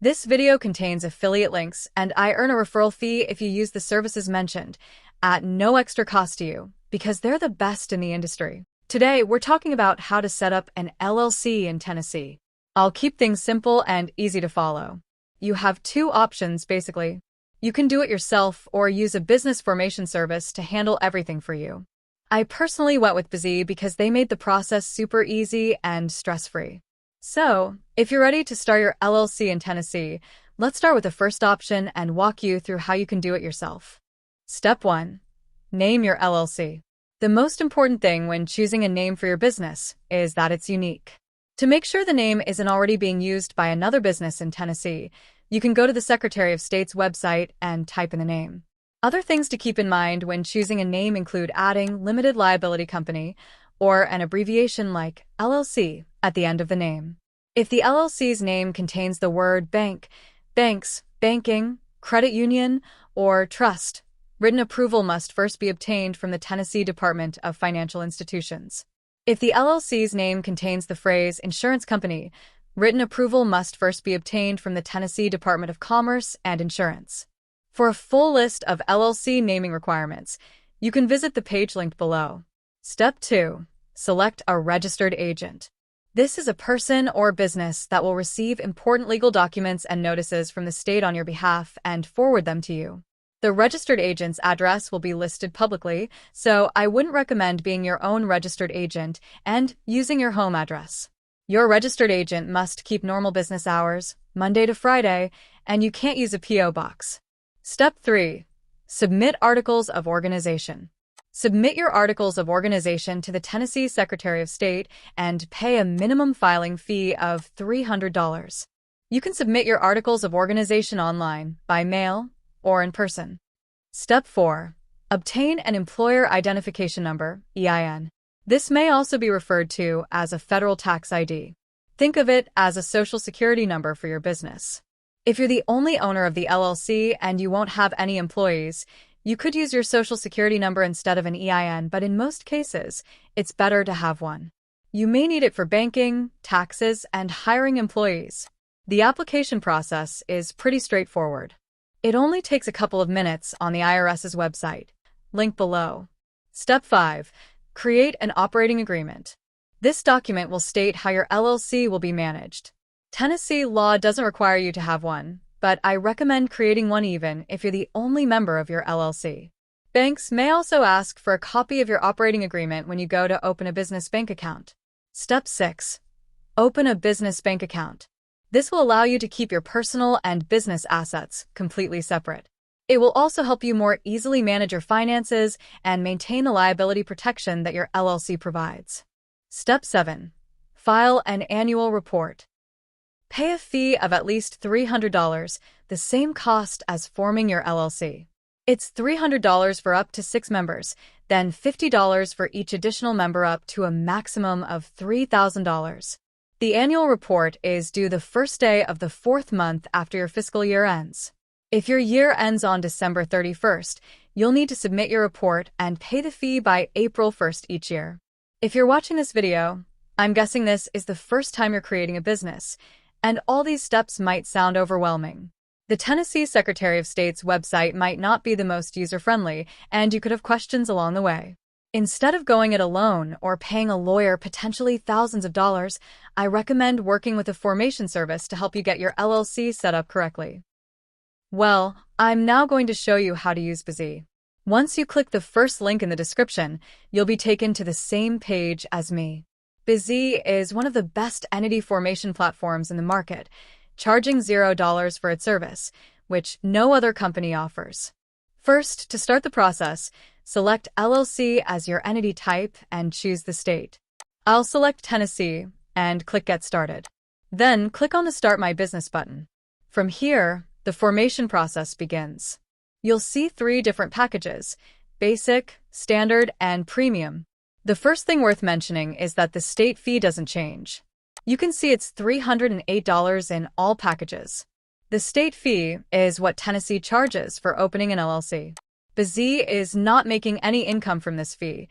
This video contains affiliate links, and I earn a referral fee if you use the services mentioned, at no extra cost to you, because they're the best in the industry. Today, we're talking about how to set up an LLC in Tennessee. I'll keep things simple and easy to follow. You have two options, basically. You can do it yourself or use a business formation service to handle everything for you. I personally went with Bizee because they made the process super easy and stress-free. So, if you're ready to start your LLC in Tennessee, let's start with the first option and walk you through how you can do it yourself. Step 1. Name your LLC. The most important thing when choosing a name for your business is that it's unique. To make sure the name isn't already being used by another business in Tennessee, you can go to the Secretary of State's website and type in the name. Other things to keep in mind when choosing a name include adding limited liability company or an abbreviation like LLC at the end of the name. If the LLC's name contains the word bank, banks, banking, credit union, or trust, written approval must first be obtained from the Tennessee Department of Financial Institutions. If the LLC's name contains the phrase insurance company, written approval must first be obtained from the Tennessee Department of Commerce and Insurance. For a full list of LLC naming requirements, you can visit the page linked below. Step 2. Select a registered agent. This is a person or business that will receive important legal documents and notices from the state on your behalf and forward them to you. The registered agent's address will be listed publicly, so I wouldn't recommend being your own registered agent and using your home address. Your registered agent must keep normal business hours, Monday to Friday, and you can't use a P.O. box. Step 3. Submit articles of organization. Submit your articles of organization to the Tennessee Secretary of State and pay a minimum filing fee of $300. You can submit your articles of organization online, by mail, or in person. Step 4. Obtain an Employer Identification Number, EIN. This may also be referred to as a federal tax ID. Think of it as a social security number for your business. If you're the only owner of the LLC and you won't have any employees, you could use your social security number instead of an EIN, but in most cases, it's better to have one. You may need it for banking, taxes, and hiring employees. The application process is pretty straightforward. It only takes a couple of minutes on the IRS's website. Link below. Step 5. Create an operating agreement. This document will state how your LLC will be managed. Tennessee law doesn't require you to have one, but I recommend creating one even if you're the only member of your LLC. Banks may also ask for a copy of your operating agreement when you go to open a business bank account. Step 6. Open a business bank account. This will allow you to keep your personal and business assets completely separate. It will also help you more easily manage your finances and maintain the liability protection that your LLC provides. Step 7. File an annual report. Pay a fee of at least $300, the same cost as forming your LLC. It's $300 for up to 6 members, then $50 for each additional member up to a maximum of $3,000. The annual report is due the first day of the 4th month after your fiscal year ends. If your year ends on December 31st, you'll need to submit your report and pay the fee by April 1st each year. If you're watching this video, I'm guessing this is the first time you're creating a business, and all these steps might sound overwhelming. The Tennessee Secretary of State's website might not be the most user-friendly, and you could have questions along the way. Instead of going it alone or paying a lawyer potentially thousands of dollars, I recommend working with a formation service to help you get your LLC set up correctly. Well, I'm now going to show you how to use Bizee. Once you click the first link in the description, you'll be taken to the same page as me. Bizee is one of the best entity formation platforms in the market, charging $0 for its service, which no other company offers. First, to start the process, select LLC as your entity type and choose the state. I'll select Tennessee and click Get Started. Then click on the Start My Business button. From here, the formation process begins. You'll see 3 different packages: Basic, Standard, and Premium. The first thing worth mentioning is that the state fee doesn't change. You can see it's $308 in all packages. The state fee is what Tennessee charges for opening an LLC. Bizee is not making any income from this fee.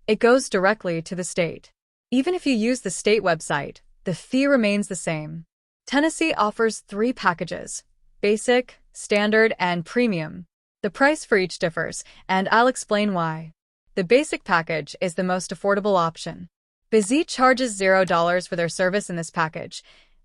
It goes directly to the state. Even if you use the state website, the fee remains the same. Tennessee offers 3 packages: Basic, Standard, and Premium. The price for each differs, and I'll explain why. The Basic package is the most affordable option. Bizee charges $0 for their service in this package.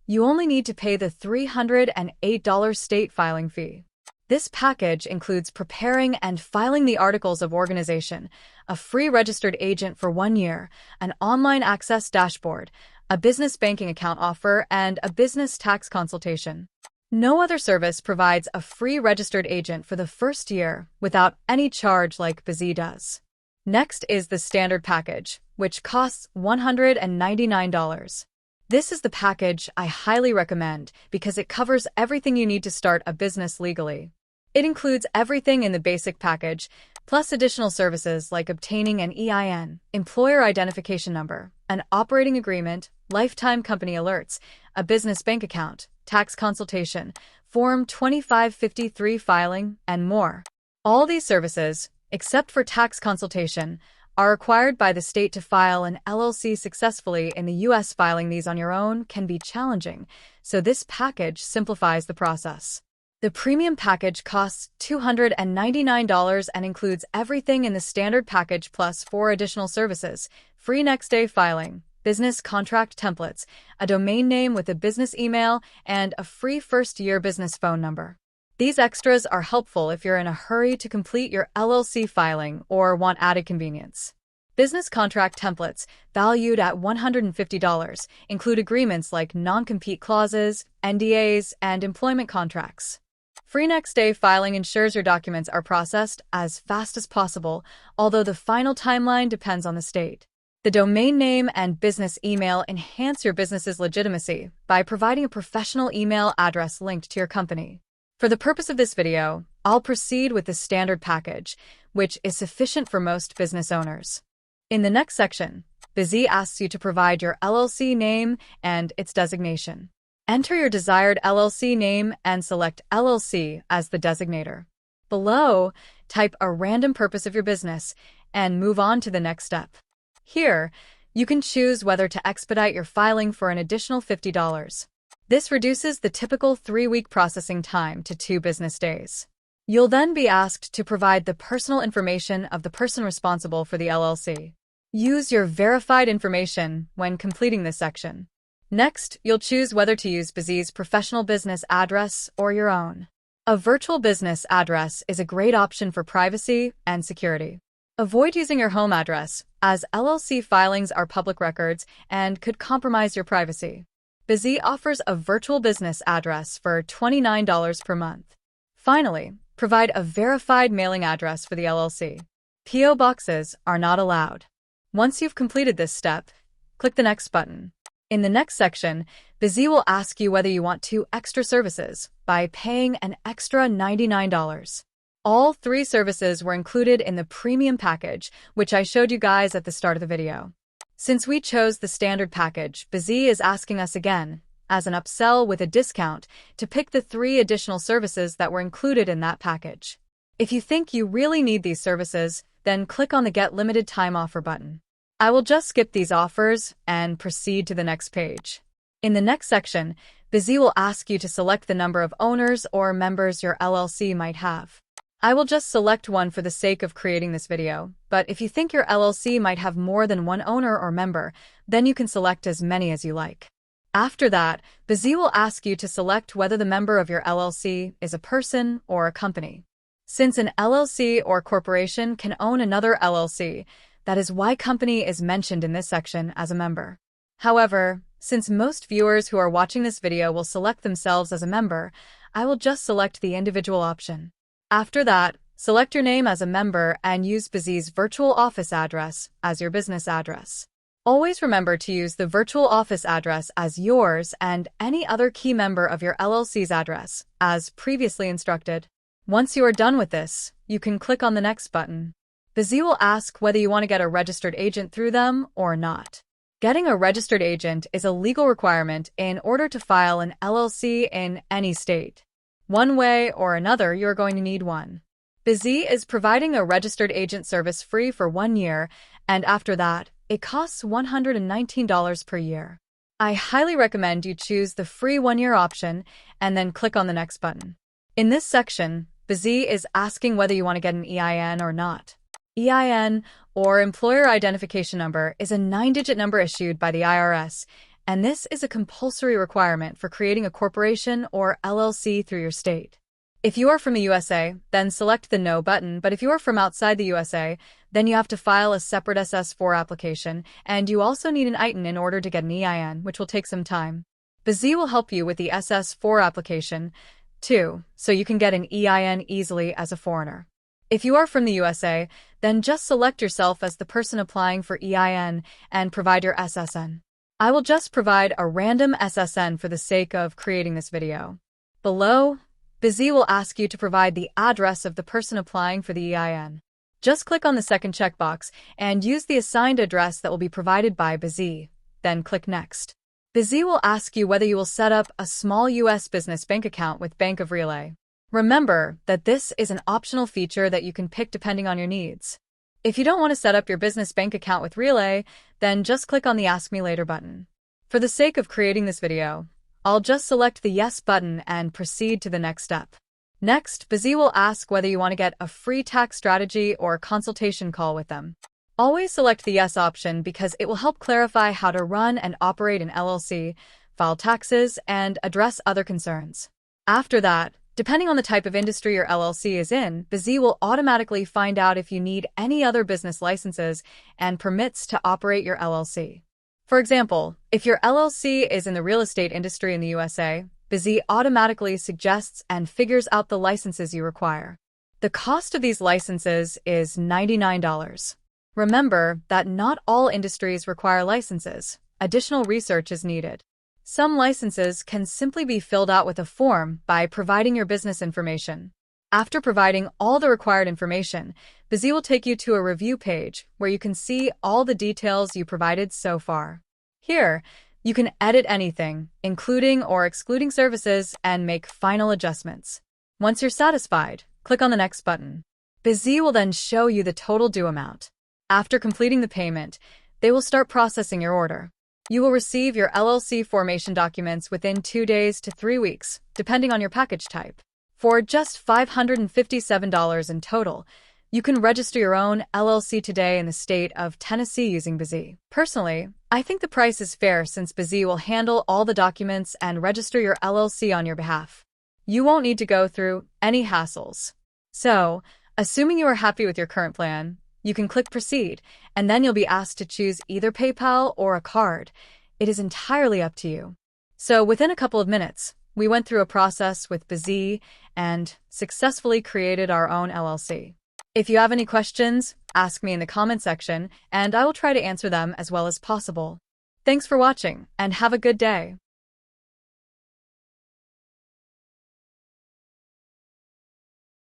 You only need to pay the $308 state filing fee. This package includes preparing and filing the articles of organization, a free registered agent for 1 year, an online access dashboard, a business banking account offer, and a business tax consultation. No other service provides a free registered agent for the first year without any charge like Bizee does. Next is the Standard package, which costs $199. This is the package I highly recommend because it covers everything you need to start a business legally. It includes everything in the Basic package, plus additional services like obtaining an EIN, employer identification number, an operating agreement, lifetime company alerts, a business bank account, tax consultation, Form 2553 filing, and more. All these services, except for tax consultation, are required by the state to file an LLC successfully in the U.S. Filing these on your own can be challenging, so this package simplifies the process. The Premium package costs $299 and includes everything in the Standard package plus 4 additional services: free next-day filing, business contract templates, a domain name with a business email, and a free first-year business phone number. These extras are helpful if you're in a hurry to complete your LLC filing or want added convenience. Business contract templates, valued at $150, include agreements like non-compete clauses, NDAs, and employment contracts. Free next-day filing ensures your documents are processed as fast as possible, although the final timeline depends on the state. The domain name and business email enhance your business's legitimacy by providing a professional email address linked to your company. For the purpose of this video, I'll proceed with the Standard package, which is sufficient for most business owners. In the next section, Bizee asks you to provide your LLC name and its designation. Enter your desired LLC name and select LLC as the designator. Below, type a random purpose of your business and move on to the next step. Here, you can choose whether to expedite your filing for an additional $50. This reduces the typical 3-week processing time to 2 business days. You'll then be asked to provide the personal information of the person responsible for the LLC. Use your verified information when completing this section. Next, you'll choose whether to use Bizee's professional business address or your own. A virtual business address is a great option for privacy and security. Avoid using your home address, as LLC filings are public records and could compromise your privacy. Bizee offers a virtual business address for $29 per month. Finally, provide a verified mailing address for the LLC. P.O. boxes are not allowed. Once you've completed this step, click the Next button. In the next section, Bizee will ask you whether you want 2 extra services by paying an extra $99. All 3 services were included in the Premium package, which I showed you guys at the start of the video. Since we chose the Standard package, Bizee is asking us again, as an upsell with a discount, to pick the 3 additional services that were included in that package. If you think you really need these services, then click on the Get Limited Time Offer button. I will just skip these offers and proceed to the next page. In the next section, Bizee will ask you to select the number of owners or members your LLC might have. I will just select one for the sake of creating this video, but if you think your LLC might have more than 1 owner or member, then you can select as many as you like. After that, Bizee will ask you to select whether the member of your LLC is a person or a company. Since an LLC or corporation can own another LLC, that is why company is mentioned in this section as a member. However, since most viewers who are watching this video will select themselves as a member, I will just select the individual option. After that, select your name as a member and use Bizee's virtual office address as your business address. Always remember to use the virtual office address as yours and any other key member of your LLC's address, as previously instructed. Once you are done with this, you can click on the Next button. Bizee will ask whether you want to get a registered agent through them or not. Getting a registered agent is a legal requirement in order to file an LLC in any state. One way or another, you're going to need one. Bizee is providing a registered agent service free for 1 year, and after that, it costs $119 per year. I highly recommend you choose the free 1-year option and then click on the next button. In this section, Bizee is asking whether you want to get an EIN or not. EIN, or Employer Identification Number, is a 9-digit number issued by the IRS, and this is a compulsory requirement for creating a corporation or LLC through your state. If you are from the USA, then select the No button, but if you are from outside the USA, then you have to file a separate SS4 application, and you also need an ITIN in order to get an EIN, which will take some time. Bizee will help you with the SS4 application, too, so you can get an EIN easily as a foreigner. If you are from the USA, then just select yourself as the person applying for EIN and provide your SSN. I will just provide a random SSN for the sake of creating this video. Below, Bizee will ask you to provide the address of the person applying for the EIN. Just click on the second checkbox and use the assigned address that will be provided by Bizee, then click Next. Bizee will ask you whether you will set up a small U.S. business bank account with Bank of Relay. Remember that this is an optional feature that you can pick depending on your needs. If you don't want to set up your business bank account with Relay, then just click on the Ask Me Later button. For the sake of creating this video, I'll just select the Yes button and proceed to the next step. Next, Bizee will ask whether you want to get a free tax strategy or consultation call with them. Always select the Yes option because it will help clarify how to run and operate an LLC, file taxes, and address other concerns. After that, depending on the type of industry your LLC is in, Bizee will automatically find out if you need any other business licenses and permits to operate your LLC. For example, if your LLC is in the real estate industry in the USA, Bizee automatically suggests and figures out the licenses you require. The cost of these licenses is $99. Remember that not all industries require licenses. Additional research is needed. Some licenses can simply be filled out with a form by providing your business information. After providing all the required information, Bizee will take you to a review page where you can see all the details you provided so far. Here, you can edit anything, including or excluding services, and make final adjustments. Once you're satisfied, click on the Next button. Bizee will then show you the total due amount. After completing the payment, they will start processing your order. You will receive your LLC formation documents within 2 days to 3 weeks, depending on your package type. For just $557 in total, you can register your own LLC today in the state of Tennessee using Bizee. Personally, I think the price is fair since Bizee will handle all the documents and register your LLC on your behalf. You won't need to go through any hassles. So, assuming you are happy with your current plan, you can click Proceed, and then you'll be asked to choose either PayPal or a card. It is entirely up to you. So within a couple of minutes, we went through a process with Bizee and successfully created our own LLC. If you have any questions, ask me in the comment section, and I will try to answer them as well as possible. Thanks for watching, and have a good day.